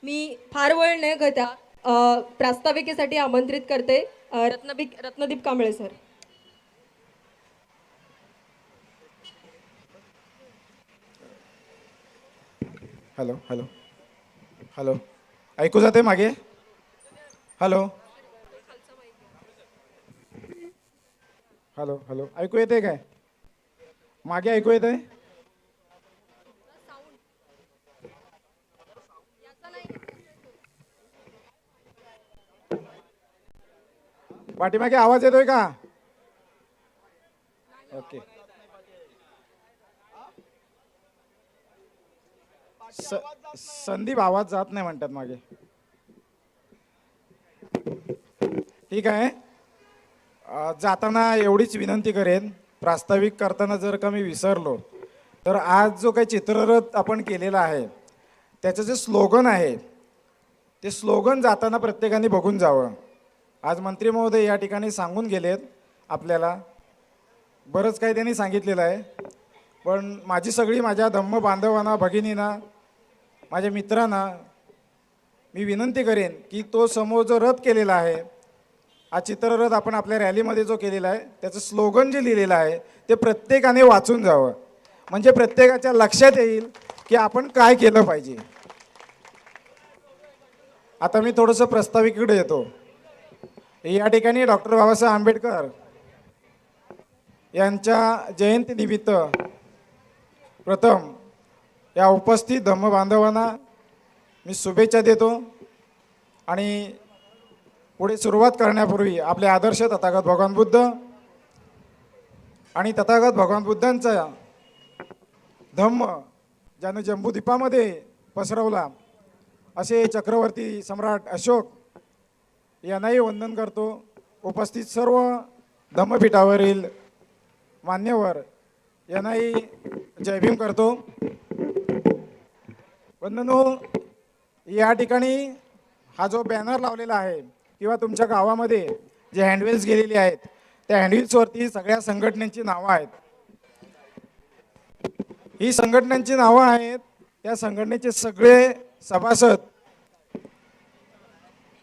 मी फार वेळ न घेता प्रास्ताविकेसाठी आमंत्रित करते Ratnadeep Kamble sir. Hello hello hello, ऐकू जाते मागे? हॅलो हॅलो हॅलो, ऐकू येते काय? मागे ऐकू येते? पाठीमागे आवाज येतोय का? ओके. संदीप आवाज जात नाही म्हणतात मागे. ठीक आहे. जाताना एवढीच विनंती करेन, प्रास्ताविक करताना जर का मी विसरलो तर आज जो काही चित्ररथ आपण केलेला आहे त्याचं जे स्लोगन आहे ते स्लोगन जाताना प्रत्येकाने बघून जावं. आज मंत्री महोदय या ठिकाणी सांगून गेलेत आपल्याला, बरंच काही त्यांनी सांगितलेलं आहे. पण माझी सगळी माझ्या धम्म बांधवांना, भगिनींना, माझ्या मित्रांना मी विनंती करेन की तो समोर जो रथ केलेला आहे, हा चित्ररथ आपण आपल्या रॅलीमध्ये जो केलेला आहे त्याचं स्लोगन जे लिहिलेलं आहे ते प्रत्येकाने वाचून जावं, म्हणजे प्रत्येकाच्या लक्षात येईल की आपण काय केलं पाहिजे. आता मी थोडंसं प्रस्ताविकेकडे येतो. या ठिकाणी डॉक्टर बाबासाहेब आंबेडकर यांच्या जयंतीनिमित्त प्रथम या उपस्थित धम्मबांधवांना मी शुभेच्छा देतो. आणि पुढे सुरुवात करण्यापूर्वी आपले आदर्श तथागत भगवान बुद्ध आणि तथागत भगवान बुद्धांचा धम्म ज्यानं जम्बूद्वीपामध्ये पसरवला असे चक्रवर्ती सम्राट अशोक यांनाही वंदन करतो. उपस्थित सर्व धम्मपीठावरील मान्यवर यांनाही जय भीम करतो. वंदनो, या ठिकाणी हा जो बॅनर लावलेला आहे किंवा तुमच्या गावामध्ये जे हँडवेल्स गेलेले आहेत त्या हँडवेल्सवरती सगळ्या संघटनांची नावं आहेत. ही संघटनांची नावं आहेत. त्या संघटनेचे सगळे सभासद,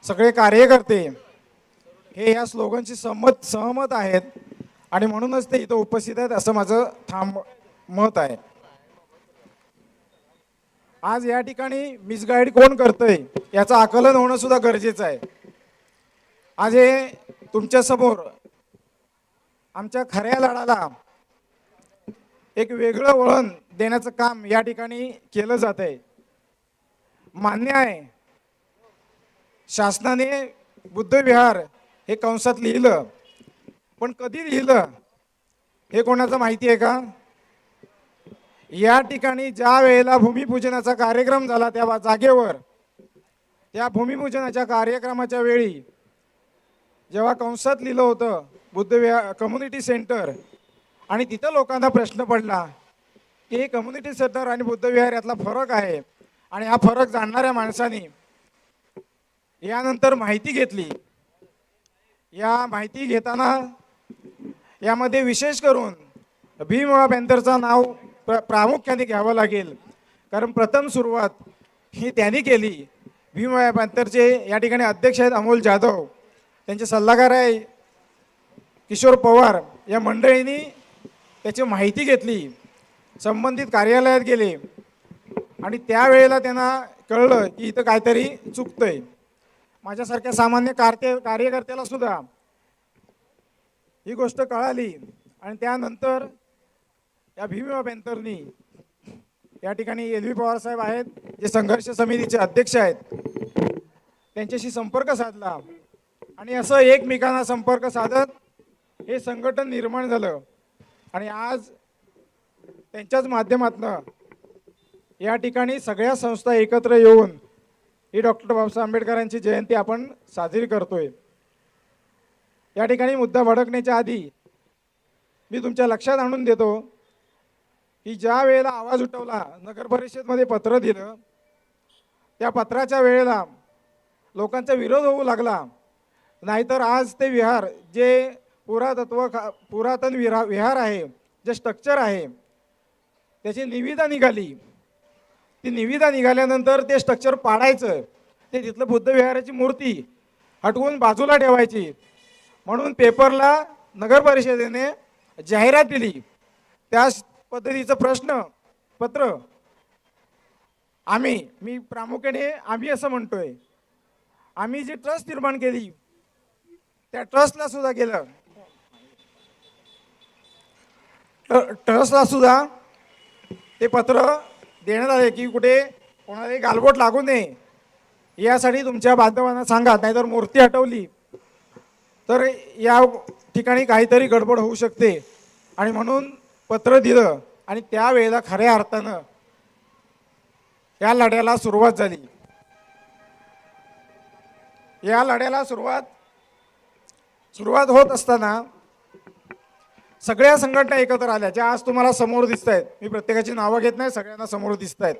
सगळे कार्यकर्ते हे या स्लोगनशी सहमत आहेत आणि म्हणूनच ते इथं उपस्थित आहेत असं माझं ठाम मत आहे. आज या ठिकाणी मिसगाईड कोण करतंय याचं आकलन होणं सुद्धा गरजेचं आहे. आज हे तुमच्या समोर आमच्या खऱ्या लढ्याला एक वेगळं वळण देण्याचं काम या ठिकाणी केलं जात आहे. मान्य आहे, शासनाने बुद्धविहार हे कंसात लिहिलं, पण कधी लिहिलं हे कोणाचं माहिती आहे का? या ठिकाणी ज्या वेळेला भूमिपूजनाचा कार्यक्रम झाला त्या जागेवर, त्या भूमिपूजनाच्या कार्यक्रमाच्या वेळी जेव्हा कंसात लिहिलं होतं बुद्धविहार कम्युनिटी सेंटर, आणि तिथं लोकांना प्रश्न पडला की कम्युनिटी सेंटर आणि बुद्धविहार यातला फरक आहे, आणि हा फरक जाणणाऱ्या माणसांनी यानंतर माहिती घेतली. या माहिती घेताना यामध्ये विशेष करून भीमराव पॅंथरचं नाव प्रामुख्याने घ्यावं लागेल, कारण प्रथम सुरुवात ही त्यांनी केली. भीमराव पॅंथरचे या ठिकाणी अध्यक्ष आहेत अमोल जाधव, त्यांचे सल्लागार आहे किशोर पवार. या मंडळींनी त्याची माहिती घेतली, संबंधित कार्यालयात गेले आणि त्यावेळेला त्यांना कळलं की इथं काहीतरी चुकतंय. माझ्यासारख्या सामान्य कार्यकर्त्याला सुद्धा ही गोष्ट कळाली आणि त्यानंतर या भीमराव पॅंथरनी या ठिकाणी LV पवार साहेब आहेत जे संघर्ष समितीचे अध्यक्ष आहेत, त्यांच्याशी संपर्क साधला आणि असं एकमेकांना संपर्क साधत हे संघटन निर्माण झालं. आणि आज त्यांच्याच माध्यमातून या ठिकाणी सगळ्या संस्था एकत्र येऊन ही डॉक्टर बाबासाहेब आंबेडकरांची जयंती आपण साजरी करतोय. या ठिकाणी मुद्दा भडकण्याच्या आधी मी तुमच्या लक्षात आणून देतो की ज्या वेळेला आवाज उठवला, नगर परिषदमध्ये पत्र दिलं, त्या पत्राच्या वेळेला लोकांचा विरोध होऊ लागला. नाहीतर आज ते विहार जे पुरातन विहार आहे, जे स्ट्रक्चर आहे त्याची निविदा निघाली ती निविदा निघाल्यानंतर ते स्ट्रक्चर पाडायचं, ते तिथलं बुद्ध विहाराची मूर्ती हटवून बाजूला ठेवायची. म्हणून पेपरला नगर परिषदेने जाहिरात दिली. त्या पद्धतीचं प्रश्न पत्र मी प्रामुख्याने आम्ही असं म्हणतोय, आम्ही जी ट्रस्ट निर्माण केली त्या ट्रस्टला सुद्धा गेलं, ट्रस्टला सुद्धा ते पत्र देण्यात आले की कुठे कोणालाही गालबोट लागू नये यासाठी तुमच्या बांधवांना सांगा, नाहीतर मूर्ती हटवली तर या ठिकाणी काहीतरी गडबड होऊ शकते. आणि म्हणून पत्र दिलं आणि त्यावेळेला खऱ्या अर्थानं या लढ्याला सुरुवात झाली. या लढ्याला सुरुवात होत असताना सगळ्या संघटना एकत्र आल्या, ज्या आज तुम्हाला समोर दिसत आहेत. मी प्रत्येकाची नावं घेत नाही, सगळ्यांना समोर दिसत आहेत.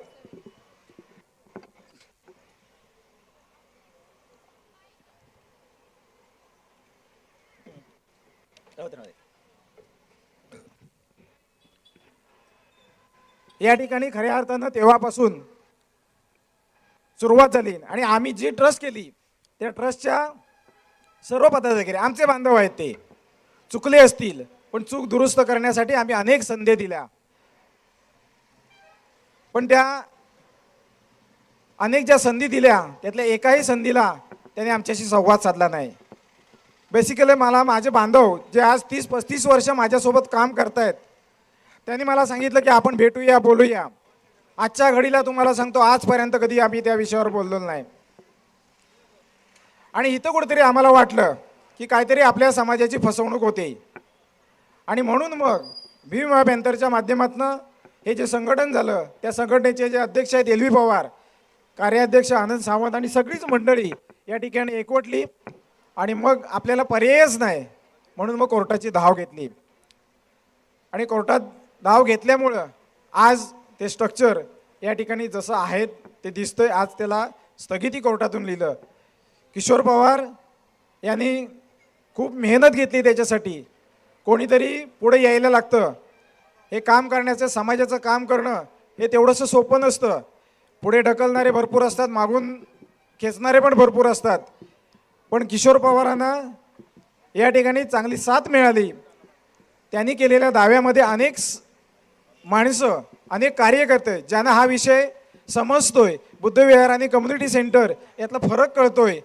या ठिकाणी खऱ्या अर्थानं तेव्हापासून सुरुवात झाली. आणि आम्ही जी ट्रस्ट केली त्या ट्रस्टच्या सर्व पदाधिकारी आमचे बांधव आहेत. ते चुकले असतील पण चूक दुरुस्त करण्यासाठी आम्ही अनेक संधी दिल्या, पण त्या अनेक ज्या संधी दिल्या त्यातल्या एकाही संधीला त्याने आमच्याशी संवाद साधला नाही. बेसिकली मला माझे बांधव जे आज 30-35 वर्ष माझ्यासोबत काम करतायत त्यांनी मला सांगितलं की आपण भेटूया, बोलूया. आजच्या घडीला तुम्हाला सांगतो, आजपर्यंत कधी आम्ही त्या विषयावर बोललो नाही. आणि इथं कुठेतरी आम्हाला वाटलं की काहीतरी आपल्या समाजाची फसवणूक होते. आणि म्हणून मग भीम पॅंथरच्या माध्यमातून हे जे संघटन झालं, त्या संघटनेचे जे अध्यक्ष आहेत LV पवार, कार्याध्यक्ष आनंद सावंत आणि सगळीच मंडळी या ठिकाणी एकवटली. आणि मग आपल्याला पर्यायच नाही म्हणून मग कोर्टाची धाव घेतली. आणि कोर्टात धाव घेतल्यामुळं आज ते स्ट्रक्चर या ठिकाणी जसं आहे ते दिसतंय. आज त्याला स्थगिती कोर्टातून लिहिलं. किशोर पवार यांनी खूप मेहनत घेतली त्याच्यासाठी. कोणीतरी पुढे यायला लागतं. हे काम करण्याचं, समाजाचं काम करणं हे तेवढंसं सोपं नसतं. पुढे ढकलणारे भरपूर असतात, मागून खेचणारे पण भरपूर असतात. पण किशोर पवारांना या ठिकाणी चांगली साथ मिळाली. त्यांनी केलेल्या दाव्यामध्ये अनेक माणसं, अनेक कार्यकर्ते ज्यांना हा विषय समजतोय, बुद्धविहार आणि कम्युनिटी सेंटर यातला फरक कळतोय,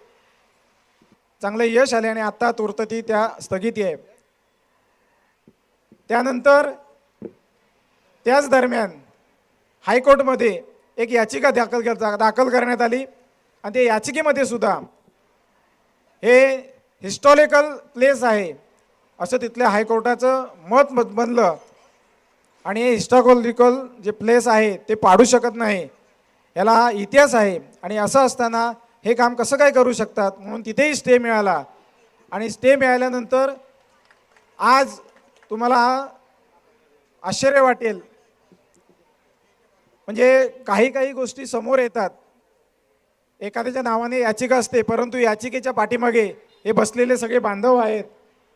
चांगलं यश आले. आणि आत्ता तुर्तती त्या स्थगिती आहे. त्यानंतर त्याच दरम्यान हायकोर्टमध्ये एक याचिका दाखल करण्यात आली. आणि त्या याचिकेमध्ये सुद्धा हे हिस्टॉरिकल प्लेस आहे असं तिथल्या हायकोर्टाचं मत बनलं. आणि हे हिस्टॉरिकल जे प्लेस आहे ते पाडू शकत नाही, याला इतिहास आहे. आणि असं असताना हे काम कसं काय करू शकतात, म्हणून तिथेही स्टे मिळाला. आणि स्टे मिळाल्यानंतर आज तुम्हाला आश्चर्य वाटेल, म्हणजे काही गोष्टी समोर येतात. एखाद्याच्या नावाने याचिका असते, परंतु याचिकेच्या पाठीमागे हे बसलेले सगळे बांधव आहेत.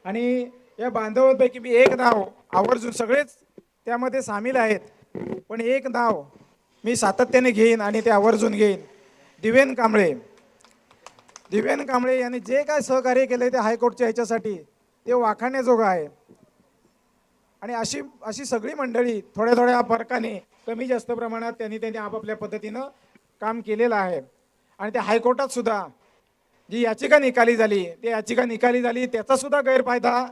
आणि या बांधवांपैकी मी एक नाव आवर्जून, सगळेच त्यामध्ये सामील आहेत, पण एक नाव मी सातत्याने घेईन आणि ते आवर्जून घेईन. दिवेन कांबळे यांनी जे काय सहकार्य केलं ते हायकोर्टच्या ह्याच्यासाठी ते वाखाणण्याजोगं आहे. आणि अशी सगळी मंडळी थोड्या फरकाने, कमी जास्त प्रमाणात त्यांनी आपापल्या पद्धतीनं काम केलेलं आहे. आणि त्या हायकोर्टात सुद्धा जी याचिका निकाली झाली त्याचा सुद्धा गैरफायदा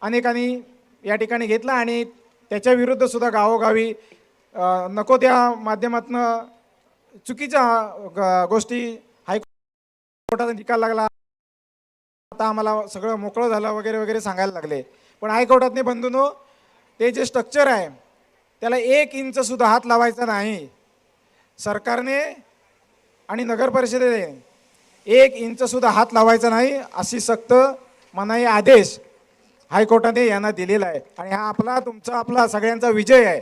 अनेकांनी या ठिकाणी घेतला. आणि त्याच्या विरुद्ध सुद्धा गावोगावी नको त्या माध्यमातून चुकीच्या गोष्टी हायकोर्टाचा निकाल लागला, आता आम्हाला सगळं मोकळं झालं वगैरे सांगायला लागले. पण हायकोर्टातने बंधूंनो, ते जे स्ट्रक्चर आहे त्याला 1 इंच सुद्धा हात लावायचा नाही. सरकारने आणि नगर परिषदेने 1 इंच सुद्धा हात लावायचा नाही अशी सक्त मनाई आदेश हायकोर्टाने यांना दिलेला आहे. आणि हा आपला सगळ्यांचा विजय आहे.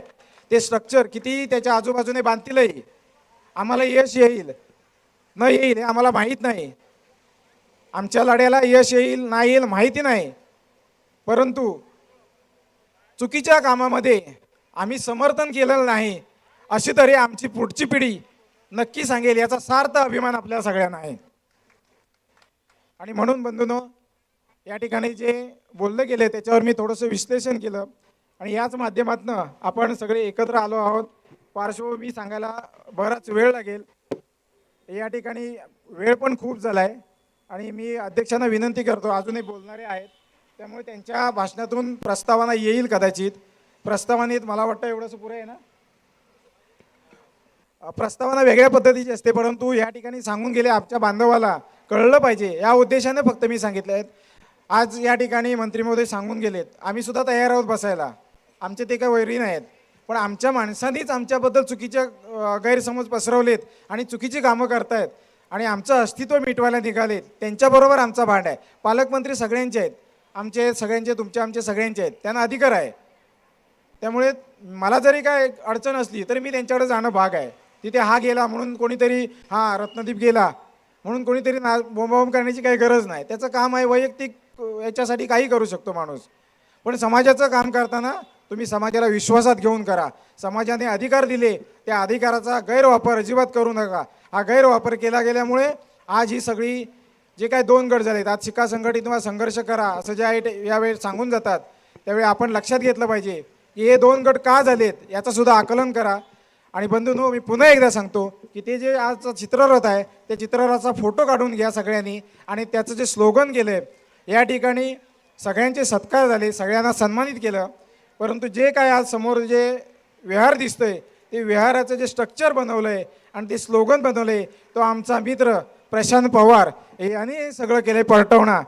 ते स्ट्रक्चर किती त्याच्या आजूबाजूने बांधतीलही, आम्हाला यश येईल न येईल हे आम्हाला माहीत नाही. आमच्या लढ्याला यश येईल नाही येईल माहिती नाही, परंतु चुकीच्या कामामध्ये आम्ही समर्थन केलेलं नाही, अशी तरी आमची पुढची पिढी नक्की सांगेल, याचा सार्थ अभिमान आपल्या सगळ्यांना आहे. आणि म्हणून बंधूंनो, या ठिकाणी जे बोललं गेले त्याच्यावर मी थोडंसं विश्लेषण केलं आणि याच माध्यमातून आपण सगळे एकत्र आलो आहोत. पार्श्वभूमी सांगायला बराच वेळ लागेल. या ठिकाणी वेळ पण खूप झाला आहे आणि मी अध्यक्षांना विनंती करतो, अजूनही बोलणारे आहेत त्यामुळे त्यांच्या भाषणातून प्रस्तावना येईल कदाचित. प्रस्तावनेत मला वाटतं एवढंच पुरे आहे ना. प्रस्तावना वेगळ्या पद्धतीची असते, परंतु या ठिकाणी सांगून गेले आमच्या बांधवाला कळलं पाहिजे या उद्देशाने फक्त मी सांगितले आहेत. आज या ठिकाणी मंत्री महोदय सांगून गेलेत, आम्ही सुद्धा तयार आहोत बसायला, आमचे ते काही वैरी नाहीत, पण आमच्या माणसांनीच आमच्याबद्दल चुकीचे गैरसमज पसरवलेत आणि चुकीची कामं करतायत आणि आमचं अस्तित्व मिटवायला निघालेत. त्यांच्याबरोबर आमचा भांड आहे. पालकमंत्री सगळ्यांचे आहेत, आमचे सगळ्यांचे, तुमचे आमचे सगळ्यांचे आहेत, त्यांना अधिकार आहे. त्यामुळे मला जरी काय अडचण असली तरी मी त्यांच्याकडे जाणं भाग आहे. तिथे हा गेला म्हणून कोणीतरी, हा रत्नदीप गेला म्हणून कोणीतरी बोंबाबोंब करण्याची काही गरज नाही. त्याचं काम आहे, वैयक्तिक याच्यासाठी काही करू शकतो माणूस, पण समाजाचं काम करताना तुम्ही समाजाला विश्वासात घेऊन करा. समाजाने अधिकार दिले, त्या अधिकाराचा गैरवापर अजिबात करू नका. हा गैरवापर केला गेल्यामुळे आज ही सगळी जे काय दोन गट झालेत, आज शिका संघटित किंवा संघर्ष करा असं जे आहे यावेळी सांगून जातात, त्यावेळी आपण लक्षात घेतलं पाहिजे की हे दोन गट का झालेत याचं सुद्धा आकलन करा. आणि बंधूंनो, मी पुन्हा एकदा सांगतो की ते जे आजचं चित्ररथ आहे त्या चित्ररथाचा फोटो काढून घ्या सगळ्यांनी आणि त्याचं जे स्लोगन केलं आहे, या ठिकाणी सगळ्यांचे सत्कार झाले, सगळ्यांना सन्मानित केलं. परंतु जे काय आज समोर जे विहार दिसतंय ते विहाराचं जे स्ट्रक्चर बनवलं आहे आणि ते स्लोगन बनवलं आहे, तो आमचा मित्र प्रशांत पवार यांनी सगळं केलं आहे. पलटवणा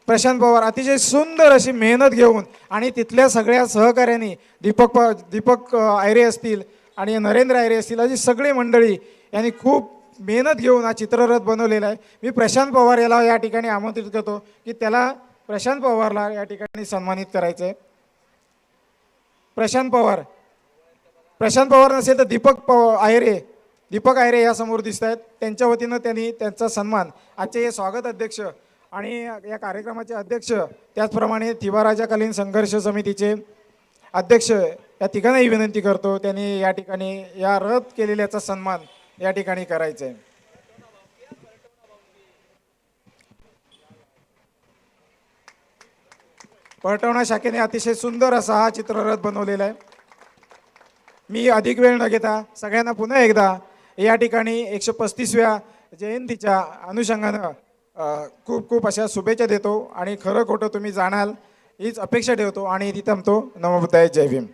प्रशांत पवार अतिशय सुंदर अशी मेहनत घेऊन आणि तिथल्या सगळ्या सहकाऱ्यांनी दीपक आयरे असतील आणि नरेंद्र आयरे असतील, अशी सगळी मंडळी यांनी खूप मेहनत घेऊन हा चित्ररथ बनवलेला आहे. मी प्रशांत पवार याला या ठिकाणी आमंत्रित करतो की त्याला, प्रशांत पवारला या ठिकाणी सन्मानित करायचं आहे. प्रशांत पवार नसेल तर दीपक आयरे या समोर दिसत आहेत, त्यांच्या वतीनं त्यांनी त्यांचा सन्मान. आजचे हे स्वागत अध्यक्ष आणि या कार्यक्रमाचे अध्यक्ष, त्याचप्रमाणे थिवाराजाकालीन संघर्ष समितीचे अध्यक्ष, या तिघांनाही विनंती करतो त्यांनी या ठिकाणी या रथ केलेल्याचा सन्मान या ठिकाणी करायचा आहे. पलटवणा शाखेने अतिशय सुंदर असा हा चित्ररथ बनवलेला आहे. मी अधिक वेळ न घेता सगळ्यांना पुन्हा एकदा या ठिकाणी 135व्या जयंतीच्या अनुषंगानं खूप खूप अशा शुभेच्छा देतो आणि खरं खोटं तुम्ही जाणाल हीच अपेक्षा ठेवतो आणि तिथं थांबतो. नमो बुद्धाय, जय भीम.